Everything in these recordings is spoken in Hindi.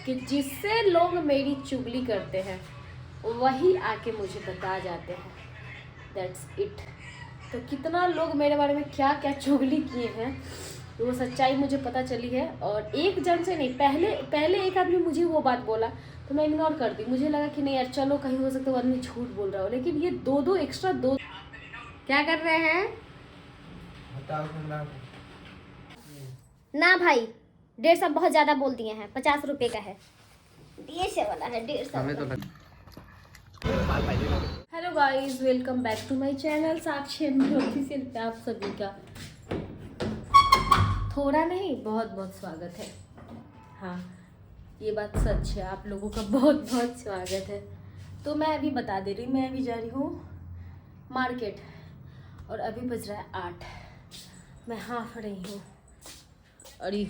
कि जिससे लोग मेरी चुगली करते हैं वही आके मुझे बता जाते हैं। That's it. तो कितना लोग मेरे बारे में क्या क्या चुगली किए हैं वो सच्चाई मुझे पता चली है। और एक जन से नहीं, पहले एक आदमी मुझे वो बात बोला तो मैं इग्नोर कर दी। मुझे लगा कि नहीं यार चलो कहीं हो सकता है वो आदमी झूठ बोल रहा हो, लेकिन ये दो एक्स्ट्रा क्या कर रहे हैं ना भाई। 150 बहुत ज्यादा बोल दिए हैं, 50 रुपए का है, 150 वाला है, 150। Hello guys, welcome back to my channel Sakshi official पे आप सभी का थोड़ा नहीं बहुत बहुत स्वागत है। हाँ, ये बात सच है, आप लोगों का बहुत बहुत स्वागत है। तो मैं अभी बता दे रही, मैं अभी जा रही हूँ मार्केट और अभी बज रहा है 8। मैं हाँफ रही हूँ। अरे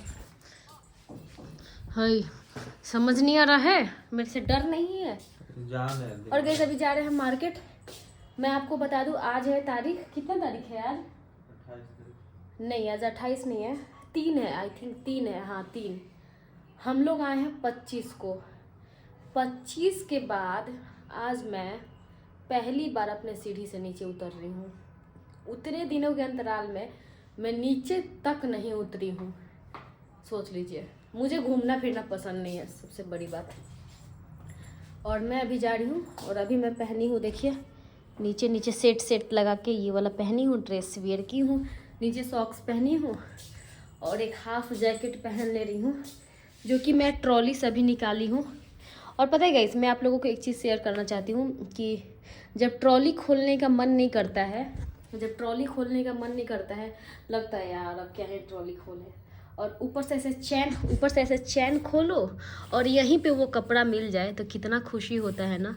हाय, समझ नहीं आ रहा है, मेरे से डर नहीं है। जान है। और गैस अभी जा रहे हैं मार्केट। मैं आपको बता दूं, आज है तारीख, कितना तारीख है आज? 28 नहीं, आज 28 नहीं है, 3 है, आई थिंक 3 है। हाँ 3। हम लोग आए हैं 25 को। 25 के बाद आज मैं पहली बार अपने सीढ़ी से नीचे उतर रही हूँ। उतने दिनों के अंतराल में मैं नीचे तक नहीं उतरी हूँ। सोच लीजिए, मुझे घूमना फिरना पसंद नहीं है, सबसे बड़ी बात। और मैं अभी जा रही हूँ और अभी मैं पहनी हूँ, देखिए नीचे सेट लगा के ये वाला पहनी हूँ, ड्रेस वियर की हूँ, नीचे सॉक्स पहनी हूँ और एक हाफ जैकेट पहन ले रही हूँ जो कि मैं ट्रॉली से अभी निकाली हूँ। और पता है गाइस, मैं आप लोगों को एक चीज़ शेयर करना चाहती हूँ कि जब ट्रॉली खोलने का मन नहीं करता है, लगता है यार अब क्या है ट्रॉली खोले, और ऊपर से ऐसे चैन खोलो और यहीं पे वो कपड़ा मिल जाए तो कितना खुशी होता है ना।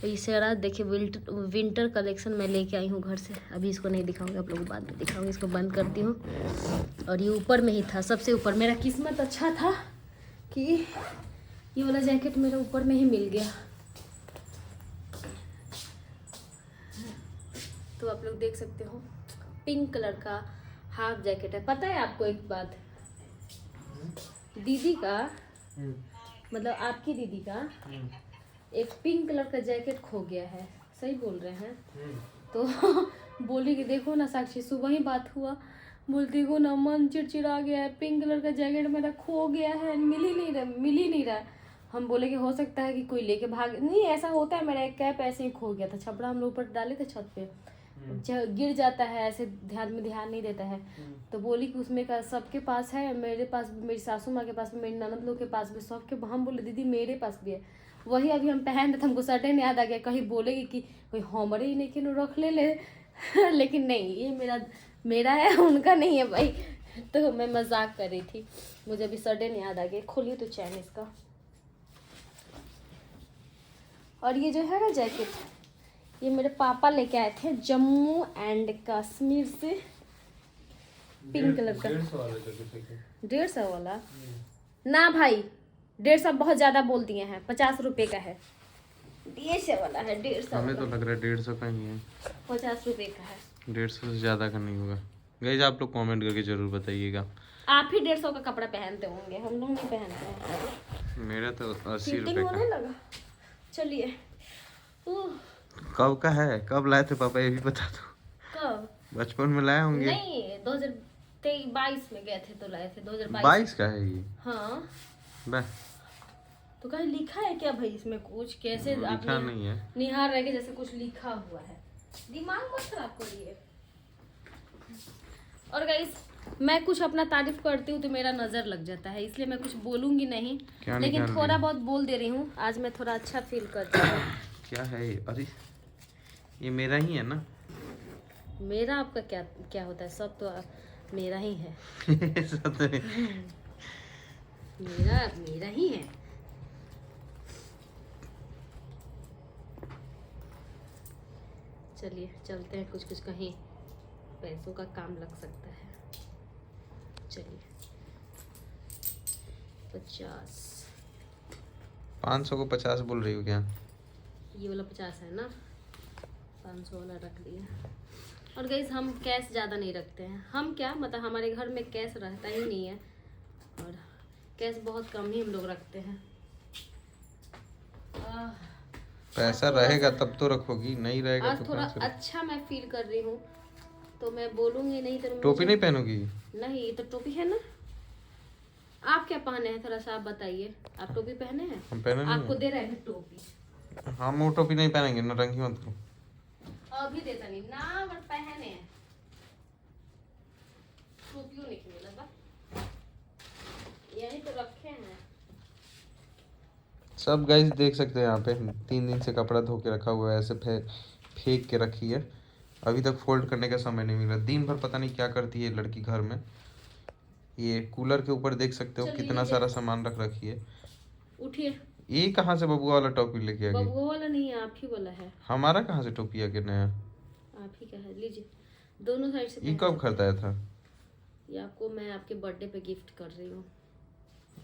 तो ये सारा देखिए विंटर कलेक्शन मैं लेके आई हूँ घर से। अभी इसको नहीं दिखाऊंगी, आप लोगों को बाद में दिखाऊंगी। इसको बंद करती हूँ। और ये ऊपर में ही था, सबसे ऊपर। मेरा किस्मत अच्छा था कि ये वाला जैकेट मेरा ऊपर में ही मिल गया। तो आप लोग देख सकते हो, पिंक कलर का हाफ जैकेट है। पता है आपको एक बात, दीदी का मतलब आपकी दीदी का एक पिंक कलर का जैकेट खो गया है। सही बोल रहे हैं। तो बोली कि देखो ना साक्षी, सुबह ही बात हुआ, बोलती को ना मन चिड़चिड़ा गया है, पिंक कलर का जैकेट मेरा खो गया है, मिल ही नहीं रहा। हम बोले कि हो सकता है कि कोई लेके भाग, नहीं ऐसा होता है, मेरा एक कैप ऐसे ही खो गया था, छपड़ा हम लोग ऊपर डाले थे छत पे, गिर जाता है ऐसे, ध्यान नहीं देता है। तो बोली कि उसमें का सबके पास है, मेरे पास भी, मेरी सासू माँ के पास भी, मेरी ननद लोग के पास भी, सबके। हम बोले दीदी मेरे पास भी है। वही अभी हम पहन रहे थे, हमको सडन याद आ गया कहीं बोलेगी कि कोई हमारे ही नहीं कि रख ले लेकिन नहीं, ये मेरा है, उनका नहीं है भाई। तो मैं मजाक कर रही थी, मुझे अभी सडन याद आ गया। खोलिए तो चैन इसका। और ये जो है ना जैकेट, ये मेरे पापा लेके आए थे जम्मू एंड कश्मीर से, पिंक कलर का। 150 वाला ना भाई, 150 बहुत ज्यादा बोल दिए हैं, 50 रुपए का है, 150 वाला है, 150। हमें तो लग रहा है 150 का ही है, 50 रुपए का है। 150 से ज्यादा का नहीं होगा। गाइस आप लोग कमेंट करके जरूर बताइएगा। आप ही 150 का कपड़ा पहनते होंगे, हम लोग नहीं पहनते हैं। मेरा तो 80 फिटिंग रुपए का। होने लगा। चलिए। कब का है, कब लाए थे पापा ये भी बता दो। कब? बचपन में लाए होंगे। नहीं, 2022 में गए थे तो लाए थे। 2022 का है ये? हाँ। बस तो कहीं लिखा है क्या भाई इसमें कुछ? कैसे आप लिखा नहीं है, निहार रहे जैसे कुछ लिखा हुआ है। दिमाग मत खराब करिए। और गाइस, मैं कुछ अपना तारीफ करती हूँ तो मेरा नजर लग जाता है, इसलिए मैं कुछ बोलूंगी नहीं, लेकिन थोड़ा बहुत बोल दे रही हूँ। आज मैं थोड़ा अच्छा फील करती हूँ। क्या है ये? अरे ये मेरा ही है ना? मेरा आपका क्या होता है, सब तो मेरा ही है। मेरा ही है। चलिए चलते हैं, कुछ कहीं पैसों का काम लग सकता है। चलिए। 50 500 को 50 बोल रही हो क्या? ये वाला 50 है ना, 500 वाला रख दिया। और गाइस, हम कैश ज़्यादा नहीं रखते हैं। हम क्या मतलब, हमारे घर में कैश रहता ही नहीं है, और कैश बहुत कम ही हम लोग रखते हैं। पैसा रहेगा तब तो रखोगी, नहीं रहेगा आज तो थोड़ा कहाँ से अच्छा मैं फील कर रही हूँ, तो मैं बोलूंगी नहीं तो टोपी नहीं पहनोगी? नहीं, ये तो टोपी है ना। आप क्या पहने हैं, थोड़ा सा आप बताइए। आप टोपी पहने हैं? हम पहने नहीं आपको दे रहे हैं टोपी। हम वो टोपी नहीं पहनेंगे, नौटंकी मत करो। अभी देता नहीं ना, बट पहने हैं टोपियों नहीं मिला बा, यही तो रखे हैं सब गाइस देख सकते हैं यहाँ पे 3 दिन से कपड़ा धो के रखा हुआ है, ऐसे फेंक के रखी है। अभी तक फोल्ड करने का समय नहीं मिला। दिन भर पता नहीं क्या करती है लड़की घर में। ये कूलर के ऊपर देख सकते हो कितना सारा सामान रख रखी है। उठिए। ये कहाँ से बबुआ वाला टोपी लेके आ गई? बबुआ वाला नहीं है, आप ही वाला है। हमारा कहाँ से टोपी आ गया नया? आप ही का है, लीजिए दोनों साइड से। ये कब खरीदाया था? ये आपको मैं आपके बर्थडे पे गिफ्ट कर रही हूँ।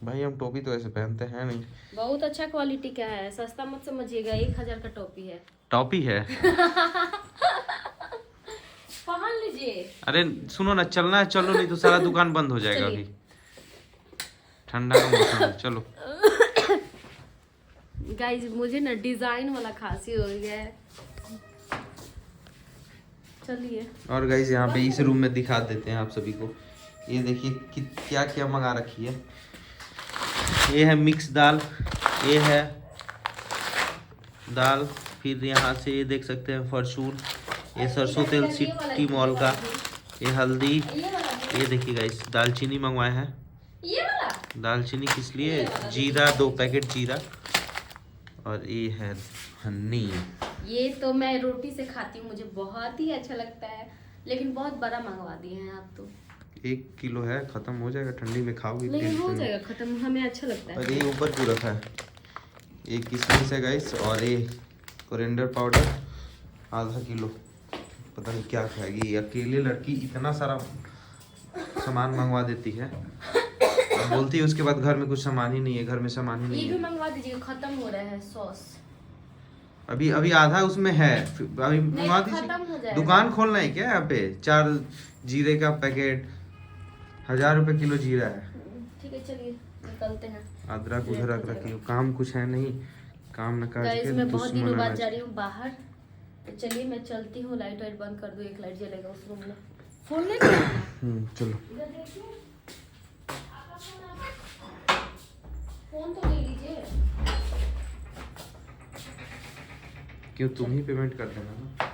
भाई हम टोपी तो ऐसे पहनते हैं नहीं। बहुत अच्छा क्वालिटी का है, सस्ता मत समझिएगा, 1000 का टोपी है। टोपी है? पहन लीजिए। अरे सुनो ना, चलना है चलो, नहीं तो सारा दुकान बंद हो जाएगा अभी। ठंडा का मौसम है, चलो। गाइस मुझे ना डिजाइन वाला खांसी हो गया है, चलिए। और गाइस यहाँ पे इस रूम में दिखा देते हैं आप सभी को। ये देखिए कि क्या क्या मंगा रखी है। ये है मिक्स दाल, ये है दाल, फिर यहाँ से ये देख सकते हैं फॉर्चून, ये सरसों तेल सिटी मॉल का, ये हल्दी, ये देखिए गाइस दालचीनी मंगवाए हैं। ये वाला दालचीनी किस लिए? जीरा, 2 पैकेट जीरा, और ये है हनी। ये तो मैं रोटी से खाती हूँ, मुझे बहुत ही अच्छा लगता है, लेकिन बहुत बड़ा मंगवा दिए हैं आप तो। 1 किलो है, खत्म हो जाएगा ठंडी में खाओगी। लेकिन हो जाएगा खत्म, हमें अच्छा लगता है। और ये ऊपर क्यों रखा है? ये किशमिश है गाइस, और ये कोरिएंडर पाउडर आधा किलो। पता नहीं क्या खाएगी ये अकेले लड़की, इतना सारा सामान मंगवा देती है। बोलती है उसके बाद घर में कुछ सामान ही नहीं है, घर में सामान ही नहीं ये भी है। मंगवा दीजिए, खत्म हो रहा है सॉस। अभी अभी आधा उसमें है, अभी मंगवा खत्म हो दीजिए। जाएगा। दुकान खोलना है क्या यहाँ पे? 4 जीरे का पैकेट, 1000 रुपए किलो जीरा है। ठीक है चलिए निकलते हैं। अदरक उधरक रखी हो, काम कुछ है नहीं, काम न काज गाइस के मैं बहुत दुश्मन दिनों बाद आना जा रही हूँ बाहर, तो चलिए मैं चलती हूँ। लाइट वाइट बंद कर दो, एक लाइट जलेगा उस रूम में। फोन ले चलो। इधर देखिए, फोन तो ले लीजिए। क्यों, तुम ही पेमेंट कर देना ना।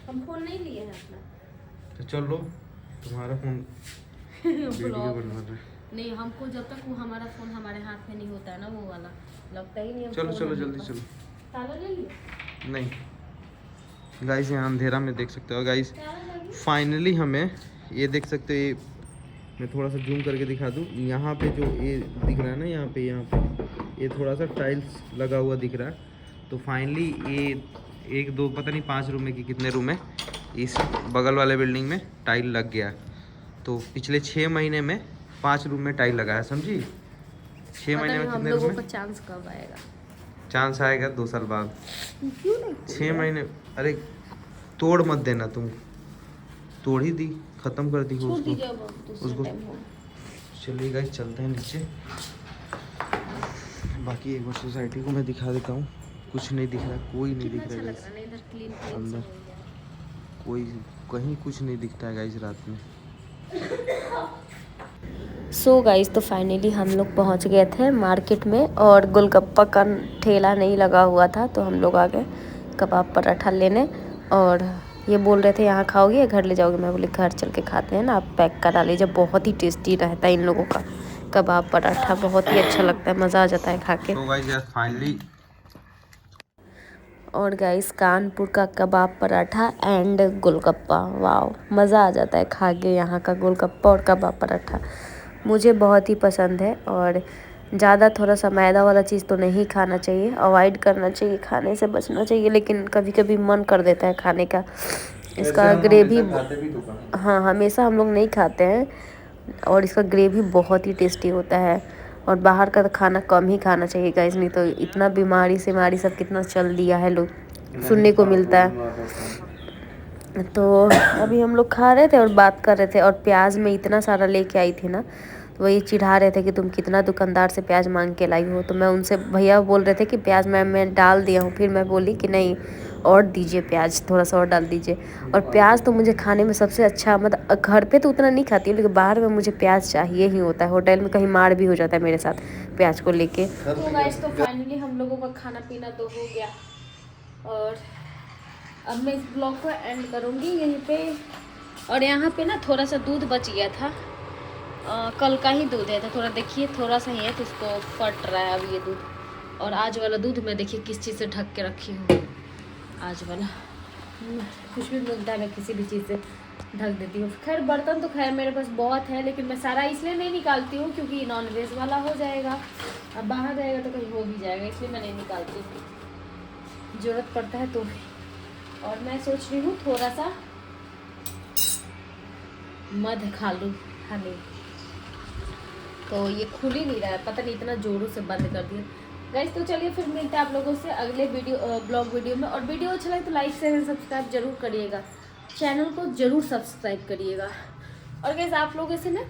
हम फोन नहीं लिए हैं अपना। तो चलो, तुम्हारा फोन वीडियो बनवा रहा है। नहीं, हमको जब तक वो हमारा फोन हमारे हाथ में नहीं होता है ना, वो वाला लगता ही नहीं। चलो चलो जल्दी चलो। ताला ले लियो। नहीं गाइस, यहाँ अंधेरा में देख सकते हो गाइस। ताला लगी। फाइनली हमें ये देख सकते हो, ये मैं थोड़ा सा जूम करके दिखा दूँ। यहाँ पे जो ये दिख रहा है ना, यहाँ पे ये थोड़ा सा टाइल्स लगा हुआ दिख रहा है। तो फाइनली ये 1 2 पता नहीं 5 रूम में कि कितने रूम है, इस बगल वाले बिल्डिंग में टाइल लग गया। तो पिछले 6 महीने में 5 रूम में टाइल लगा है, समझी? 6 महीने में कितने रूम में? चांस कब आएगा? चांस आएगा 2 साल बाद। क्यों नहीं? 6 महीने, अरे तोड़ मत देना तुम। तोड़ ही दी, खत्म कर दी छोड़ दीजिए उसको। अब, दूसरा उसको टाइम हो। चलिए गाइस चलते हैं नीचे। बाकी एक बार सोसाइटी को मैं दिखा देता हूँ। कुछ नहीं दिख रहा, कोई नहीं दिख कितना रहा अच्छा लग गाइस। रहा है ना, इधर क्लीन क्लीन अंदर सा हो गया। कोई कहीं कुछ नहीं दिखता है गाइस रात में। सो गाइस तो फाइनली हम लोग पहुंच गए थे मार्केट में, और गोलगप्पा का ठेला नहीं लगा हुआ था, तो हम लोग आ गए कबाब पराठा लेने। और ये बोल रहे थे यहाँ खाओगे या घर ले जाओगे? मैं बोली घर चल के खाते हैं ना, आप पैक करा लीजिए। बहुत ही टेस्टी रहता है इन लोगों का कबाब पराठा, बहुत ही अच्छा लगता है, मज़ा आ जाता है खा के। तो गाइस यार फाइनली। और गाइस कानपुर का कबाब पराठा एंड गोलगप्पा, वाव, मज़ा आ जाता है खा के यहाँ का गोलगप्पा और कबाब पराठा। मुझे बहुत ही पसंद है। और ज़्यादा थोड़ा सा मैदा वाला चीज़ तो नहीं खाना चाहिए, अवॉइड करना चाहिए, खाने से बचना चाहिए, लेकिन कभी कभी मन कर देता है खाने का। इसका ग्रेवी, हाँ हमेशा हम लोग नहीं खाते हैं। और इसका ग्रेवी बहुत ही टेस्टी होता है। और बाहर का खाना कम ही खाना चाहिए गाइस, नहीं तो इतना बीमारी सब कितना चल दिया है, लोग सुनने को मिलता है। तो अभी हम लोग खा रहे थे और बात कर रहे थे, और प्याज में इतना सारा लेके आई थी ना, तो वही चिढ़ा रहे थे कि तुम कितना दुकानदार से प्याज मांग के लाई हो। तो मैं उनसे, भैया बोल रहे थे कि प्याज मैं डाल दिया हूँ। फिर मैं बोली कि नहीं और दीजिए प्याज, थोड़ा सा और डाल दीजिए। और प्याज तो मुझे खाने में सबसे अच्छा, मतलब घर पे तो उतना नहीं खाती हूँ, लेकिन बाहर में मुझे प्याज चाहिए ही होता है। होटल में कहीं मार भी हो जाता है मेरे साथ प्याज को लेके। तो गाइस, तो फाइनली हम लोगों का खाना पीना तो हो गया और अब मैं इस ब्लॉग को एंड करूँगी यहीं पे। और यहाँ पे ना थोड़ा सा दूध बच गया था, कल का ही दूध है, तो थोड़ा देखिए थोड़ा सा ही है, तो उसको फट रहा है अब ये दूध। और आज वाला दूध मैं देखिए किस चीज़ से ढक के रखी हूँ। आज वाला कुछ भी मिलता है मैं किसी भी चीज़ से ढक देती हूँ। खैर बर्तन तो खैर मेरे पास बहुत है, लेकिन मैं सारा इसलिए नहीं निकालती हूँ क्योंकि नॉन वेज वाला हो जाएगा, अब बाहर रहेगा तो कहीं हो भी जाएगा, इसलिए मैं नहीं निकालती, ज़रूरत पड़ता है तो। और मैं सोच रही हूँ थोड़ा सा मध खा लूँ खाने, तो ये खुल ही नहीं रहा है, पता नहीं इतना जोरों से बंद कर दिया। गाइस तो चलिए फिर मिलते हैं आप लोगों से अगले ब्लॉग वीडियो में। और वीडियो अच्छा लगे तो लाइक शेयर सब्सक्राइब जरूर करिएगा, चैनल को जरूर सब्सक्राइब करिएगा। और गाइस आप लोगों से ना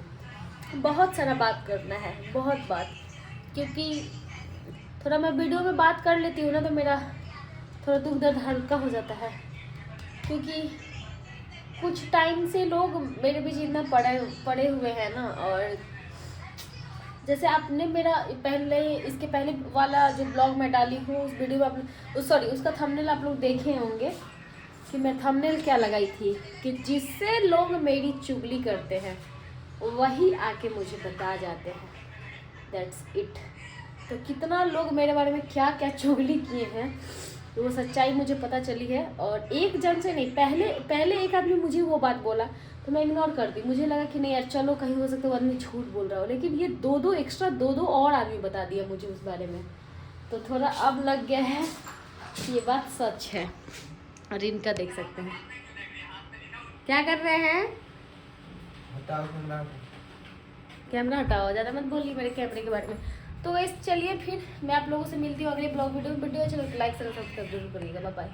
बहुत सारा बात करना है, बहुत बात, क्योंकि थोड़ा मैं वीडियो में बात कर लेती हूँ ना तो मेरा थोड़ा दुख दर्द हल्का हो जाता है, क्योंकि कुछ टाइम से लोग मेरे बीच इतना पड़े हुए हैं ना। और जैसे आपने मेरा पहले, इसके पहले वाला जो ब्लॉग मैं डाली हूँ उस वीडियो में आप सॉरी उसका थंबनेल आप लोग देखे होंगे कि मैं थंबनेल क्या लगाई थी, कि जिससे लोग मेरी चुगली करते हैं वही आके मुझे बता जाते हैं, दैट्स इट। तो कितना लोग मेरे बारे में क्या क्या चुगली किए हैं, तो वो सच्चाई मुझे पता चली है। और एक जन से नहीं, पहले एक आदमी मुझे वो बात बोला तो मैं इग्नोर कर दी, मुझे लगा कि नहीं यार चलो कहीं हो सकता है वो आदमी झूठ बोल रहा हो, लेकिन ये दो और आदमी बता दिया मुझे उस बारे में, तो थोड़ा अब लग गया है कि ये बात सच है। और इनका देख सकते हैं क्या कर रहे हैं, कैमरा हटाओ, ज़्यादा मत बोलिए मेरे कैमरे के बारे में। तो वैसे चलिए फिर मैं आप लोगों से मिलती हूँ अगले ब्लॉग वीडियो अच्छा लगे तो लाइक सब्सक्राइब जरूर करिएगा। Bye bye.